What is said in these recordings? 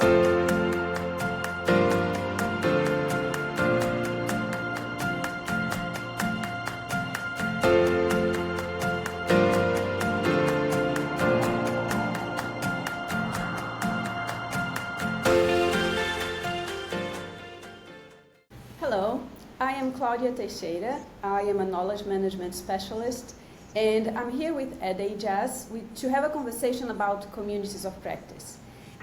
Hello, I am 𝐐𝐻𝐬𝐭𝐢𝐨𝐬 Teixeira. I am a knowledge management specialist, and I'm here with Ede Ijjasz-Vasquez to have a conversation about communities of practice.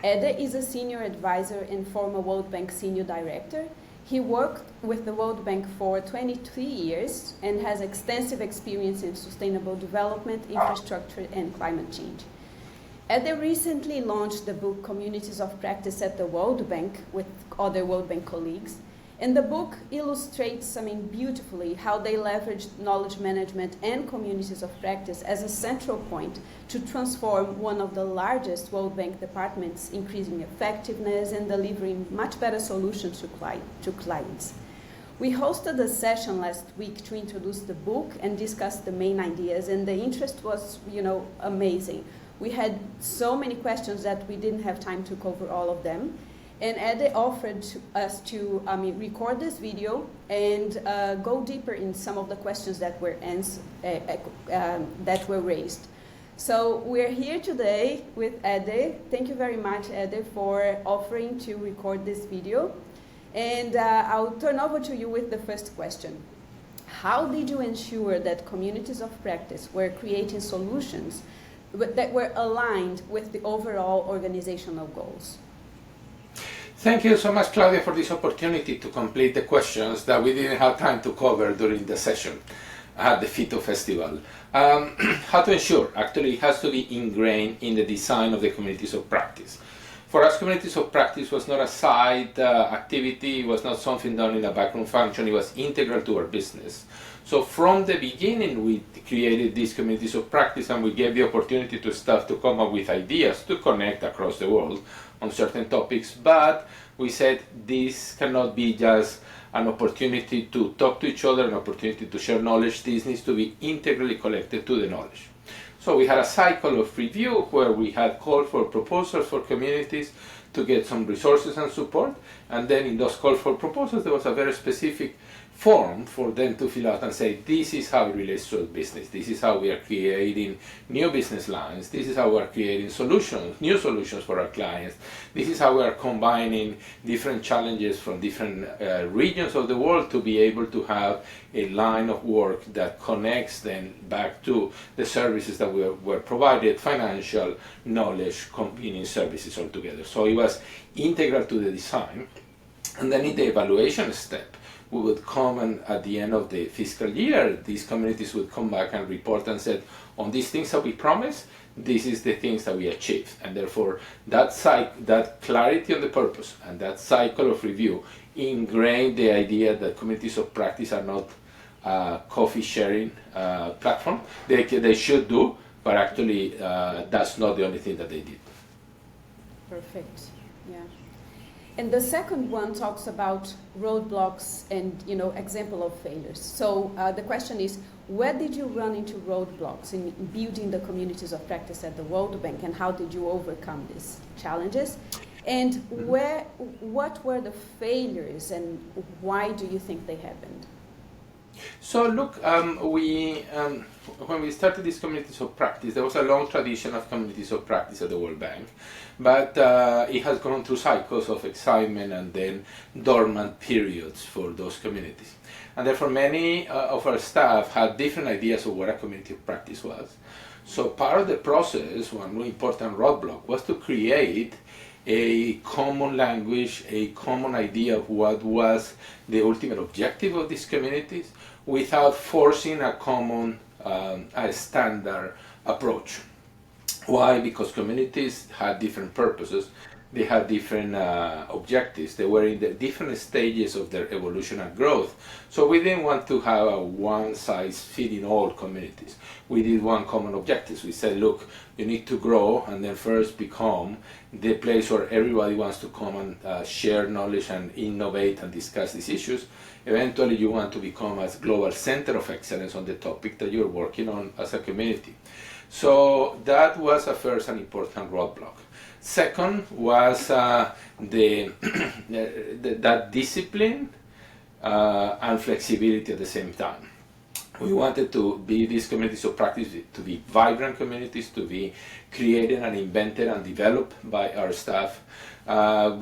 Ede is a senior advisor and former World Bank senior director. He worked with the World Bank for 23 years and has extensive experience in sustainable development, infrastructure, and climate change. Ede recently launched the book Communities of Practice at the World Bank with other World Bank colleagues. And the book illustrates, beautifully how they leveraged knowledge management and communities of practice as a central point to transform one of the largest World Bank departments, increasing effectiveness and delivering much better solutions to clients. We hosted a session last week to introduce the book and discuss the main ideas, and the interest was, amazing. We had so many questions that we didn't have time to cover all of them. And Ede offered us to record this video and go deeper in some of the questions that were raised. So we're here today with Ede. Thank you very much, Ede, for offering to record this video. And I'll turn over to you with the first question. How did you ensure that communities of practice were creating solutions that were aligned with the overall organizational goals? Thank you so much, Claudia, for this opportunity to complete the questions that we didn't have time to cover during the session at the Fito Festival. How to ensure? Actually, it has to be ingrained in the design of the communities of practice. For us, communities of practice was not a side activity, it was not something done in a background function, it was integral to our business. So from the beginning, we created these communities of practice, and we gave the opportunity to staff to come up with ideas to connect across the world on certain topics, but we said this cannot be just an opportunity to talk to each other, an opportunity to share knowledge. This needs to be integrally connected to the knowledge. So we had a cycle of review where we had called for proposals for communities to get some resources and support, and then in those calls for proposals there was a very specific form for them to fill out and say, this is how it relates to business, this is how we are creating new business lines, this is how we are creating solutions, new solutions for our clients, this is how we are combining different challenges from different regions of the world to be able to have a line of work that connects them back to the services that were provided, financial, knowledge, combining services altogether. So it was integral to the design. And then in the evaluation step, we would come, and at the end of the fiscal year, these communities would come back and report and said, on these things that we promised, this is the things that we achieved. And therefore, that clarity on the purpose and that cycle of review ingrained the idea that communities of practice are not a coffee sharing platform. They should do, but actually that's not the only thing that they did. Perfect, yeah. And the second one talks about roadblocks and, example of failures. So the question is, where did you run into roadblocks in building the communities of practice at the World Bank, and how did you overcome these challenges? And what were the failures, and why do you think they happened? So look, when we started these communities of practice, there was a long tradition of communities of practice at the World Bank, but it has gone through cycles of excitement and then dormant periods for those communities. And therefore many of our staff had different ideas of what a community of practice was. So part of the process, one really important roadblock, was to create a common language, a common idea of what was the ultimate objective of these communities without forcing a common, a standard approach. Why? Because communities had different purposes, they had different objectives, they were in the different stages of their evolution and growth. So we didn't want to have a one-size-fits all communities. We did one common objective. We said, look, you need to grow and then first become the place where everybody wants to come and share knowledge and innovate and discuss these issues. Eventually you want to become a global center of excellence on the topic that you're working on as a community. So that was a first and important roadblock. Second was that discipline and flexibility at the same time. We wanted to be these communities of practice to be vibrant communities, to be created and invented and developed by our staff.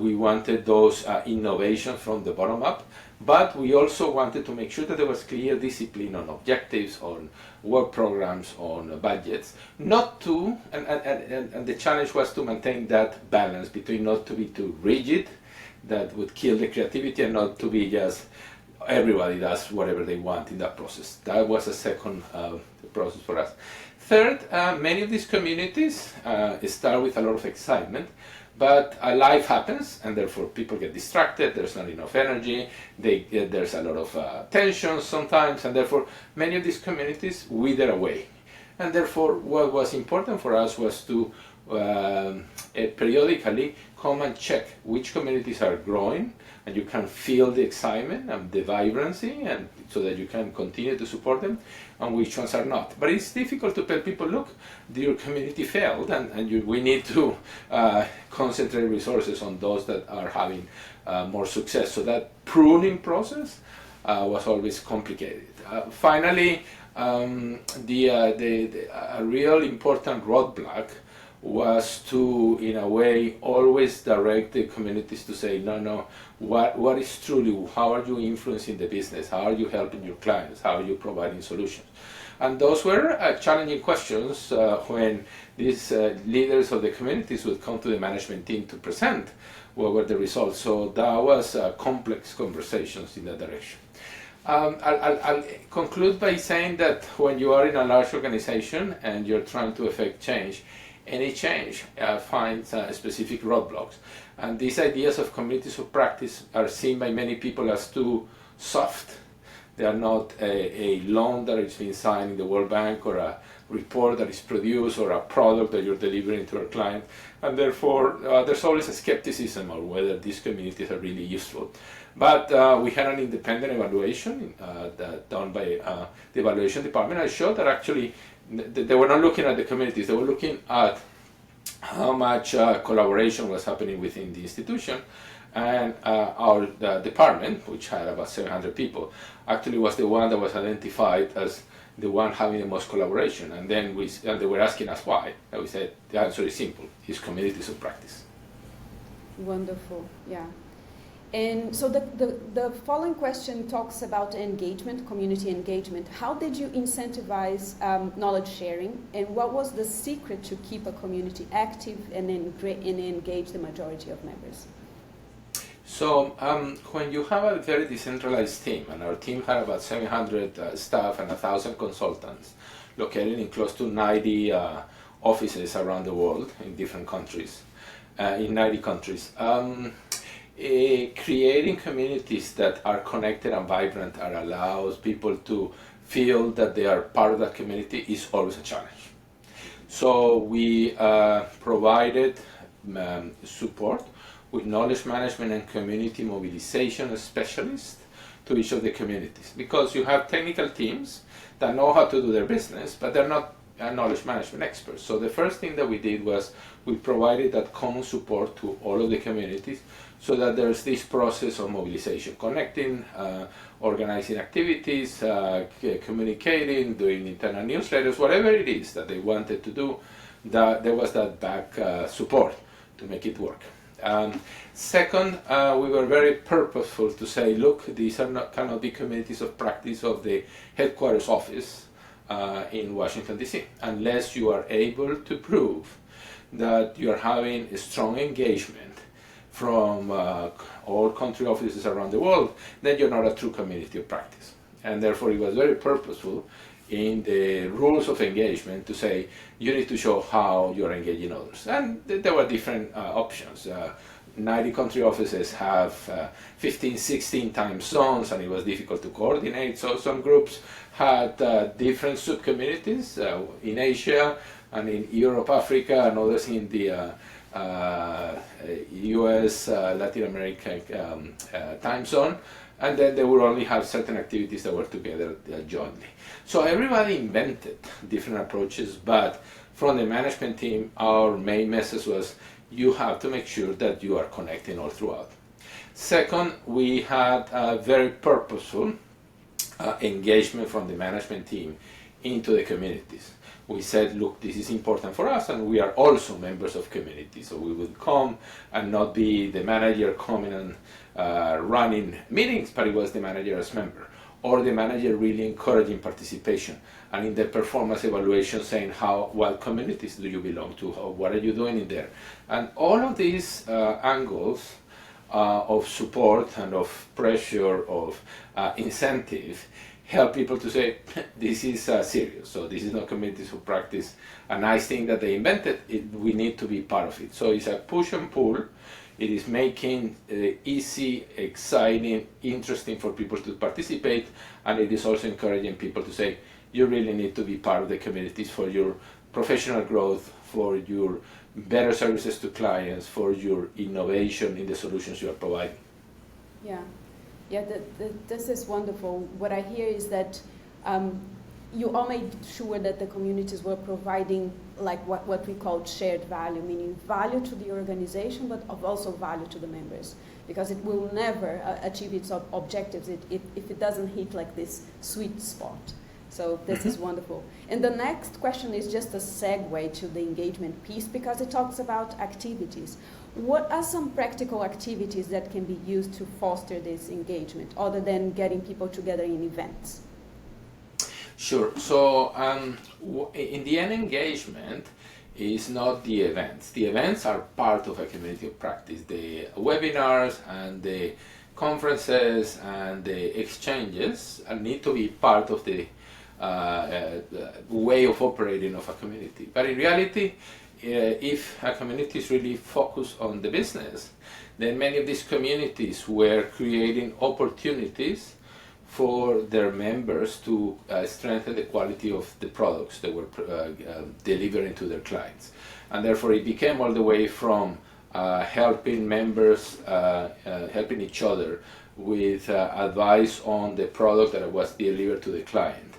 We wanted those innovations from the bottom up, but we also wanted to make sure that there was clear discipline on objectives, on work programs, on budgets. Not to, and the challenge was to maintain that balance between not to be too rigid, that would kill the creativity, and not to be just everybody does whatever they want in that process. That was a second process for us. Third, many of these communities start with a lot of excitement, but life happens, and therefore people get distracted, there's not enough energy, there's a lot of tension sometimes, and therefore many of these communities wither away. And therefore what was important for us was to periodically come and check which communities are growing, and you can feel the excitement and the vibrancy, and so that you can continue to support them, and which ones are not. But it's difficult to tell people, look, your community failed, and we need to concentrate resources on those that are having more success. So that pruning process was always complicated. Finally, a real important roadblock was to, in a way, always direct the communities to say, no, what is truly, how are you influencing the business? How are you helping your clients? How are you providing solutions? And those were challenging questions when these leaders of the communities would come to the management team to present what were the results. So that was complex conversations in that direction. I'll conclude by saying that when you are in a large organization and you're trying to affect change, any change finds specific roadblocks. And these ideas of communities of practice are seen by many people as too soft. They are not a loan that is being signed in the World Bank, or a report that is produced, or a product that you're delivering to a client. And therefore, there's always a skepticism on whether these communities are really useful. But we had an independent evaluation done by the evaluation department. I showed that actually they were not looking at the communities, they were looking at how much collaboration was happening within the institution. And our department, which had about 700 people, actually was the one that was identified as the one having the most collaboration. And then they were asking us why. And we said, the answer is simple, it's communities of practice. Wonderful, yeah. And so the following question talks about engagement, community engagement. How did you incentivize knowledge sharing, and what was the secret to keep a community active and engage the majority of members? So when you have a very decentralized team, and our team had about 700 staff and 1,000 consultants located in close to 90 offices around the world in different countries, in 90 countries, creating communities that are connected and vibrant and allows people to feel that they are part of that community is always a challenge. So we provided support with knowledge management and community mobilization specialists to each of the communities, because you have technical teams that know how to do their business, but they're not knowledge management experts. So the first thing that we did was we provided that common support to all of the communities, so that there's this process of mobilization, connecting, organizing activities, communicating, doing internal newsletters, whatever it is that they wanted to do, that there was that back support to make it work. Second, we were very purposeful to say, look, these cannot be communities of practice of the headquarters office in Washington, D.C., unless you are able to prove that you are having a strong engagement from all country offices around the world, then you're not a true community of practice. And therefore it was very purposeful in the rules of engagement to say you need to show how you're engaging others. And there were different options. 90 country offices have 15, 16 time zones, and it was difficult to coordinate. So some groups had different sub-communities in Asia and in Europe, Africa, and others in the US, Latin American time zone, and then they would only have certain activities that were together jointly. So everybody invented different approaches, but from the management team, our main message was you have to make sure that you are connecting all throughout. Second, we had a very purposeful engagement from the management team into the communities. We said, look, this is important for us, and we are also members of communities. So we would come and not be the manager coming and running meetings, but it was the manager as member, or the manager really encouraging participation, and in the performance evaluation saying what communities do you belong to, what are you doing in there. And all of these angles of support and of pressure, of incentive, help people to say, this is serious. So this is not communities of practice, a nice thing that they invented. We need to be part of it. So it's a push and pull. It is making easy, exciting, interesting for people to participate, and it is also encouraging people to say, you really need to be part of the communities for your professional growth, for your better services to clients, for your innovation in the solutions you are providing. Yeah. Yeah, this is wonderful. What I hear is that you all made sure that the communities were providing like what we call shared value, meaning value to the organization, but also value to the members, because it will never achieve its objectives if it doesn't hit like this sweet spot. So this is wonderful. And the next question is just a segue to the engagement piece, because it talks about activities. What are some practical activities that can be used to foster this engagement, other than getting people together in events? Sure. So in the end, engagement is not the events. The events are part of a community of practice. The webinars and the conferences and the exchanges need to be part of the way of operating of a community. But in reality, if a community is really focused on the business, then many of these communities were creating opportunities for their members to strengthen the quality of the products they were delivering to their clients. And therefore it became all the way from helping members, helping each other with advice on the product that was delivered to the client,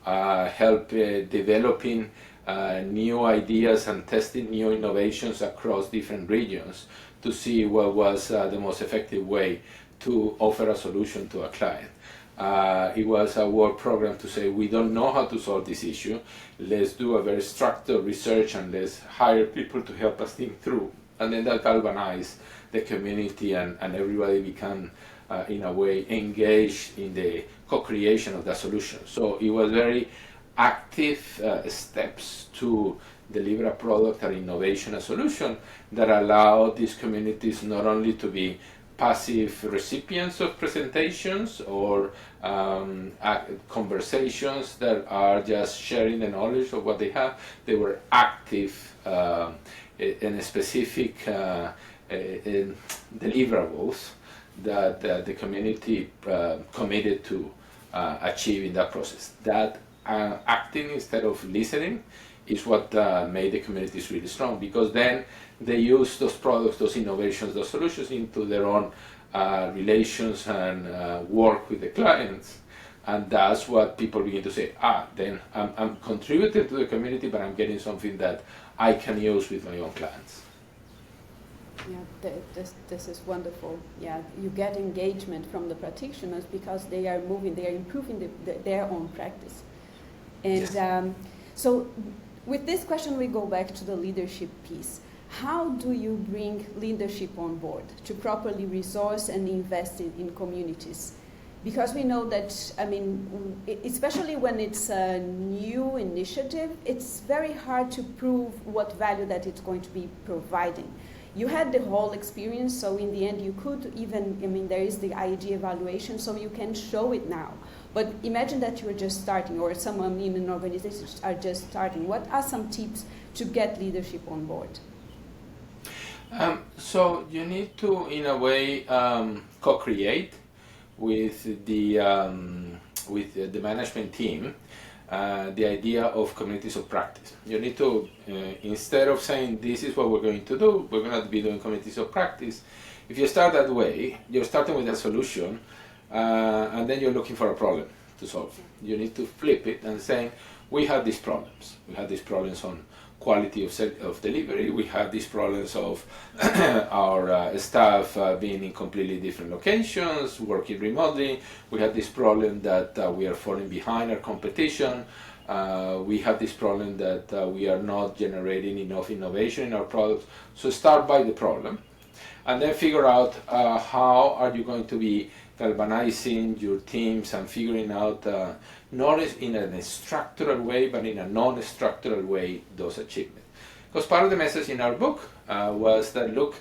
help developing new ideas and testing new innovations across different regions to see what was the most effective way to offer a solution to a client. It was a work program to say, we don't know how to solve this issue, let's do a very structured research and let's hire people to help us think through. And then that galvanized the community, and everybody became, in a way, engaged in the co-creation of that solution. So it was very active steps to deliver a product, an innovation, a solution that allowed these communities not only to be passive recipients of presentations or conversations that are just sharing the knowledge of what they have. They were active in specific deliverables that the community committed to achieve in that process. That acting instead of listening is what made the communities really strong, because then they use those products, those innovations, those solutions into their own relations and work with the clients. And that's what people begin to say, then I'm contributing to the community, but I'm getting something that I can use with my own clients. Yeah, this is wonderful. Yeah, you get engagement from the practitioners because they are moving, they are improving their own practice. And yes. So with this question, we go back to the leadership piece. How do you bring leadership on board to properly resource and invest in communities? Because we know that, I mean, especially when it's a new initiative, it's very hard to prove what value that it's going to be providing. You had the whole experience, so in the end you could even, I mean, there is the IG evaluation, so you can show it now. But imagine that you're just starting, or someone in an organization are just starting. What are some tips to get leadership on board? So you need to, in a way, co-create with the management team the idea of communities of practice. You need to, instead of saying this is what we're going to do, we're going to be doing communities of practice. If you start that way, you're starting with a solution, and then you're looking for a problem to solve. You need to flip it and say, we have these problems. We have these problems on quality of delivery. We had these problems of our staff being in completely different locations, working remotely. We had this problem that we are falling behind our competition. We have this problem that we are not generating enough innovation in our products. So start by the problem, and then figure out how are you going to be galvanizing your teams and figuring out not in a structural way, but in a non-structural way, those achievements. Because part of the message in our book was that, look,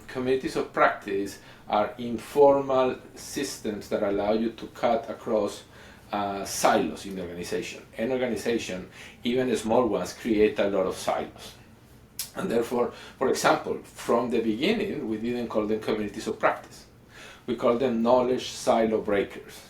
communities of practice are informal systems that allow you to cut across silos in the organization. An organization, even small ones, create a lot of silos. And therefore, for example, from the beginning, we didn't call them communities of practice. We call them knowledge silo breakers,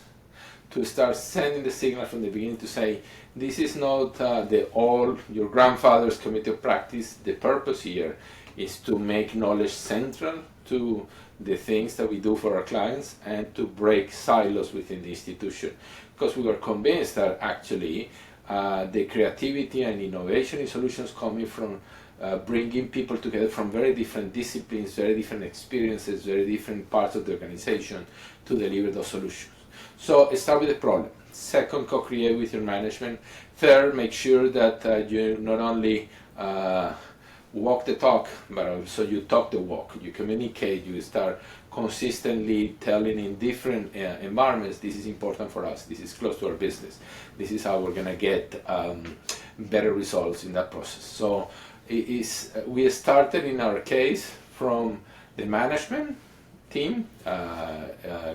to start sending the signal from the beginning to say, this is not your grandfather's community of practice. The purpose here is to make knowledge central to the things that we do for our clients and to break silos within the institution. Because we were convinced that actually the creativity and innovation in solutions coming from bringing people together from very different disciplines, very different experiences, very different parts of the organization to deliver those solutions. So start with the problem. Second, co-create with your management. Third, make sure that you not only walk the talk, but also you talk the walk. You communicate, you start consistently telling in different environments, this is important for us, this is close to our business, this is how we're going to get better results in that process. So we started in our case from the management team,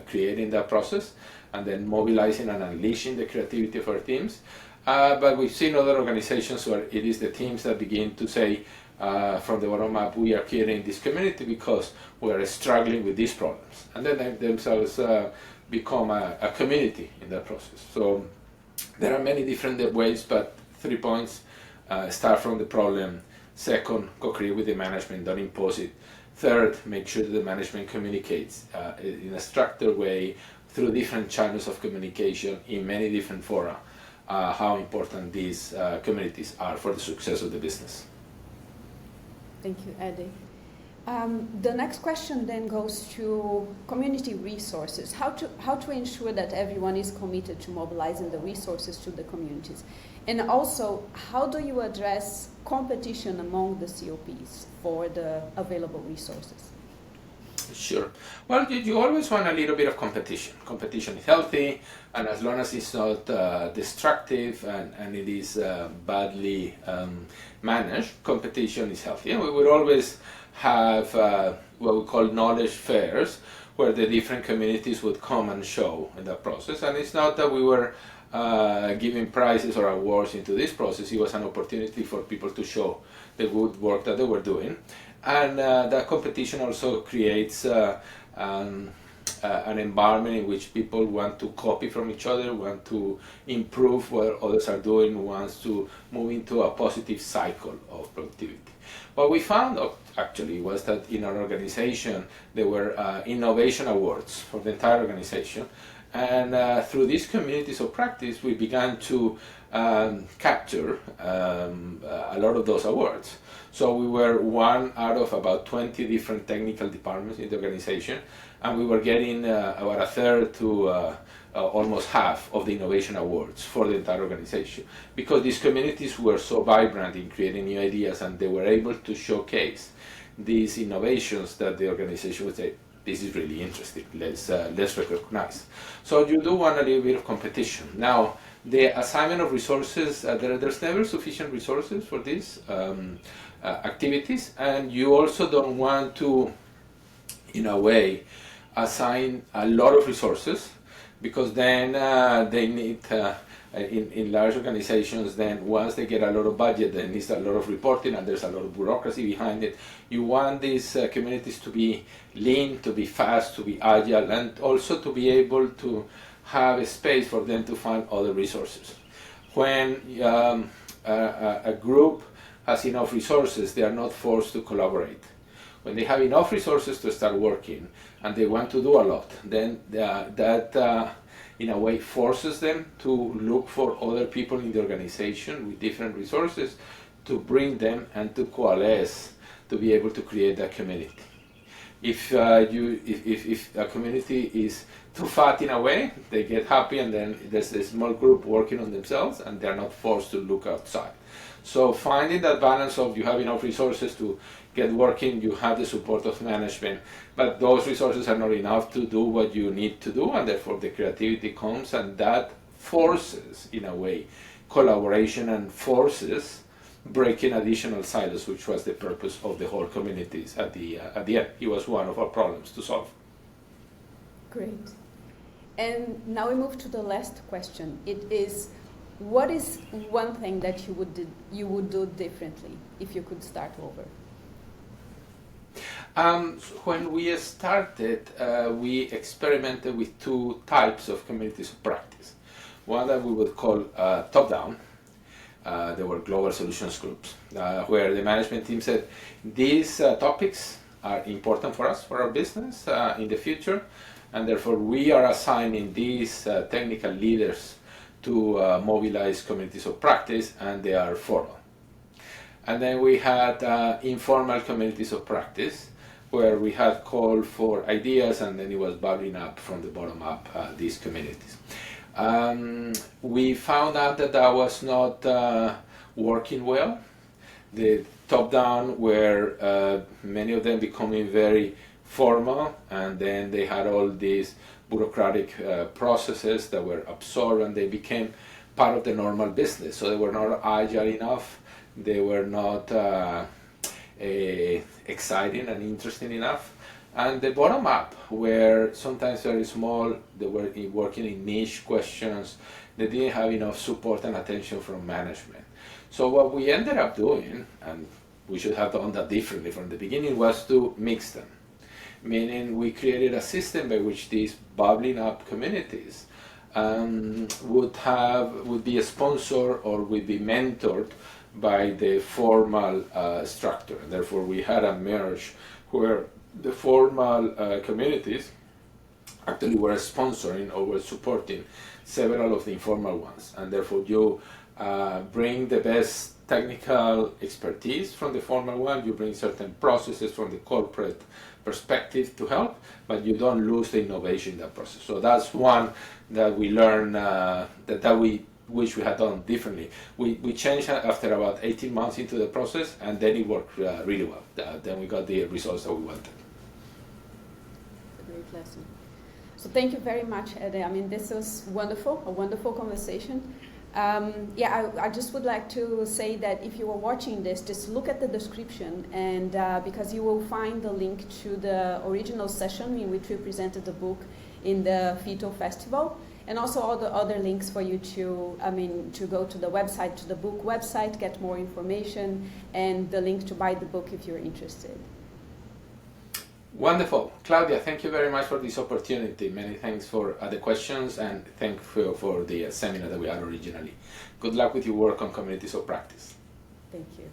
creating that process, and then mobilizing and unleashing the creativity of our teams. But we've seen other organizations where it is the teams that begin to say, from the bottom up, we are creating this community because we are struggling with these problems. And then they themselves become a community in that process. So there are many different ways, but 3 points. Start from the problem. Second, co-create with the management, don't impose it. Third, make sure that the management communicates in a structured way through different channels of communication in many different fora, how important these communities are for the success of the business. Thank you, Ede. The next question then goes to community resources. How to ensure that everyone is committed to mobilizing the resources to the communities? And also, how do you address competition among the COPs for the available resources? Sure. Well, you always want a little bit of competition. Competition is healthy, and as long as it's not destructive and it is badly managed, competition is healthy. And we would always have what we call knowledge fairs, where the different communities would come and show in that process. And it's not that we were giving prizes or awards into this process. It was an opportunity for people to show the good work that they were doing. And that competition also creates an environment in which people want to copy from each other, want to improve what others are doing, wants to move into a positive cycle of productivity. What we found actually was that in our organization there were innovation awards for the entire organization, and through these communities of practice we began to capture a lot of those awards. So we were one out of about 20 different technical departments in the organization, and we were getting about a third to almost half of the innovation awards for the entire organization, because these communities were so vibrant in creating new ideas, and they were able to showcase these innovations that the organization would say, this is really interesting, let's recognize. So you do want a little bit of competition. Now, the assignment of resources, there's never sufficient resources for these activities, and you also don't want to, in a way, assign a lot of resources, because then they need, in large organizations, then once they get a lot of budget, there needs a lot of reporting and there's a lot of bureaucracy behind it. You want these communities to be lean, to be fast, to be agile, and also to be able to have a space for them to find other resources. When a group has enough resources, they are not forced to collaborate. When they have enough resources to start working and they want to do a lot, then that in a way forces them to look for other people in the organization with different resources to bring them and to coalesce to be able to create that community. If a community is too fat in a way, they get happy and then there's a small group working on themselves and they're not forced to look outside. So finding that balance of you have enough resources to get working, you have the support of management, but those resources are not enough to do what you need to do, and therefore the creativity comes, and that forces, in a way, collaboration and forces breaking additional silos, which was the purpose of the whole communities at the end. It was one of our problems to solve. Great. And now we move to the last question. It is, what is one thing that you would do differently if you could start over? When we started, we experimented with two types of communities of practice. One that we would call top-down. There were global solutions groups, where the management team said, these topics are important for us, for our business in the future, and therefore we are assigning these technical leaders to mobilize communities of practice, and they are formal. And then we had informal communities of practice, where we had called for ideas, and then it was bubbling up from the bottom up, these communities. We found out that that was not working well. The top-down were many of them becoming very formal, and then they had all these bureaucratic processes that were absorbed, and they became part of the normal business. So they were not agile enough, they were not exciting and interesting enough. And the bottom up were sometimes very small, they were working in niche questions, they didn't have enough support and attention from management. So what we ended up doing, and we should have done that differently from the beginning, was to mix them. Meaning we created a system by which these bubbling up communities would be a sponsor or would be mentored by the formal structure. And therefore we had a merge where the formal communities actually were sponsoring or were supporting several of the informal ones. And therefore you bring the best technical expertise from the formal one, you bring certain processes from the corporate perspective to help, but you don't lose the innovation in that process. So that's one that we learned that we wish we had done differently. We changed after about 18 months into the process, and then it worked really well. Then we got the results that we wanted. A great lesson. So thank you very much, Ede. I mean, this was wonderful, a wonderful conversation. I just would like to say that if you are watching this, just look at the description, and because you will find the link to the original session in which we presented the book in the Fito Festival, and also all the other links for you to go to the website, to the book website, get more information, and the link to buy the book if you're interested. Wonderful. Claudia, thank you very much for this opportunity. Many thanks for the questions, and thank you for the seminar that we had originally. Good luck with your work on communities of practice. Thank you.